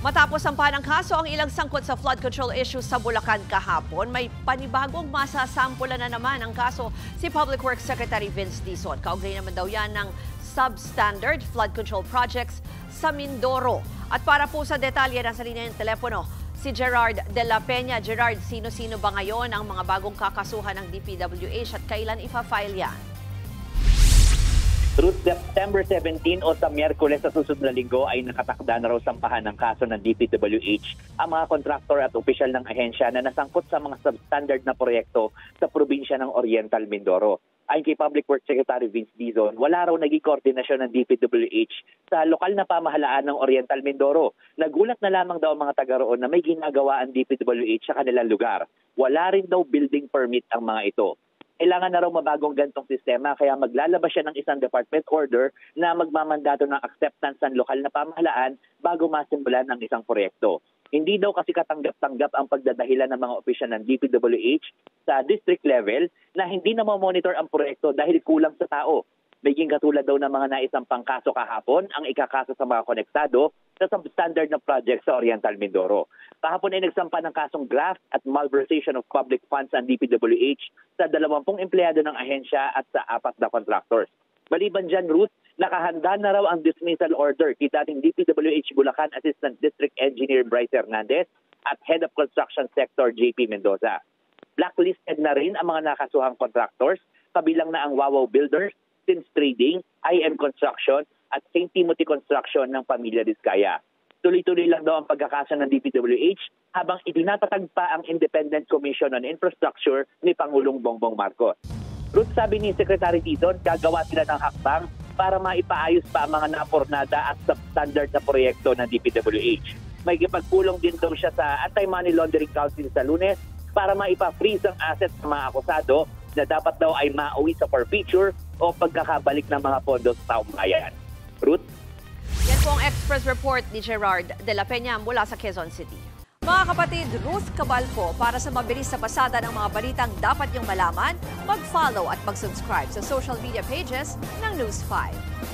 Matapos sampahan ng kaso ang ilang sangkot sa flood control issues sa Bulacan kahapon, may panibagong masasampulan na naman ang kaso si Public Works Secretary Vince Dizon. Kaugnay naman daw yan ng substandard flood control projects sa Mindoro. At para po sa detalye, nasa linya ng telepono si Gerard de la Peña. Gerard, sino-sino ba ngayon ang mga bagong kakasuhan ng DPWH at kailan ipa-file yan? Through September 17 o sa Miyerkules sa susunod na linggo ay nakatakda na raw sampahan ng kaso ng DPWH ang mga kontraktor at opisyal ng ahensya na nasangkot sa mga substandard na proyekto sa probinsya ng Oriental Mindoro. Ayon kay Public Works Secretary Vince Dizon, wala raw naging koordinasyon ng DPWH sa lokal na pamahalaan ng Oriental Mindoro. Nagulat na lamang daw ang mga taga roon na may ginagawa ang DPWH sa kanilang lugar. Wala rin daw building permit ang mga ito. Kailangan na raw mabagong gantong sistema kaya maglalabas siya ng isang department order na magmamandato ng acceptance ng lokal na pamahalaan bago masimulan ang isang proyekto. Hindi daw kasi katanggap-tanggap ang pagdadahilan ng mga opisyal ng DPWH sa district level na hindi na mamonitor ang proyekto dahil kulang sa tao. Maging katulad daw ng mga naisampang kaso kahapon ang ikakaso sa mga konektado sa substandard na project sa Oriental Mindoro. Kahapon ay nagsampa ng kasong graft at malversation of public funds ang DPWH sa 20 empleyado ng ahensya at sa 4 na contractors. Maliban dyan, Ruth, nakahanda na raw ang dismissal order kay dating DPWH Bulacan Assistant District Engineer Bryce Hernandez at Head of Construction Sector JP Mendoza. Blacklisted na rin ang mga nakasuhang contractors, kabilang na ang Wawaw Builders, Sims Trading, IM Construction at St. Timothy Construction ng Pamilya Diskaya. Tuloy-tuloy lang daw ang pagkakaso ng DPWH habang itinatatag pa ang Independent Commission on Infrastructure ni Pangulong Bongbong Marcos. Ruth, sabi ni Secretary Dizon, gagawa sila ng hakbang para maipaayos pa ang mga napornada at substandard na proyekto ng DPWH. May ipagpulong din daw siya sa Anti-Money Laundering Council sa Lunes para maipa-freeze ang assets ng mga akusado na dapat daw ay mauwi sa forfeiture o pagkakabalik ng mga pondo sa taong bayan. Ruth? Yan po ang Express Report ni Gerard de la Peña mula sa Quezon City. Mga kapatid, Ruth Cabal po para sa mabilis na pasada ng mga balitang dapat niyong malaman, mag-follow at mag-subscribe sa social media pages ng News 5.